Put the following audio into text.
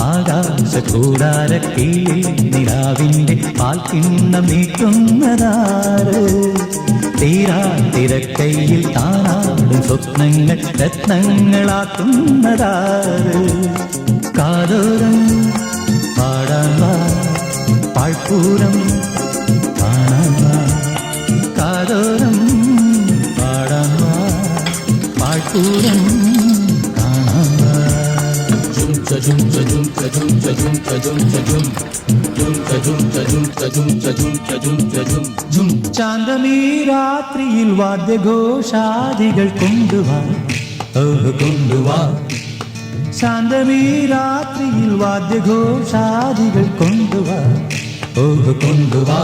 ആകാശകൂടാരക്കീഴിൽ നിലാവിന്റെ പാൽക്കിണ്ണം നീട്ടുന്നതാര്? തീരാതിരക്കൈയിൽ താനാടും സ്വപ്നങ്ങൾ രത്നങ്ങളാക്കുന്നതാര്? കാതോരം പാടാൻ വാ, പാഴ്പൂരം കാണാൻ വാ. കാതോരം പാടാൻ വാ, പാഴ്പൂരം കാണാൻ വാ. ചാന്തമീ രാത്രിയിൽ വാദ്യഘോഷാദികൾ കൊണ്ടുവാ, കൊണ്ടുവാ. ശാന്തമീ രാത്രിയിൽ വാദ്യഘോഷാദികൾ കൊണ്ടുവാ, കൊണ്ടുവാ.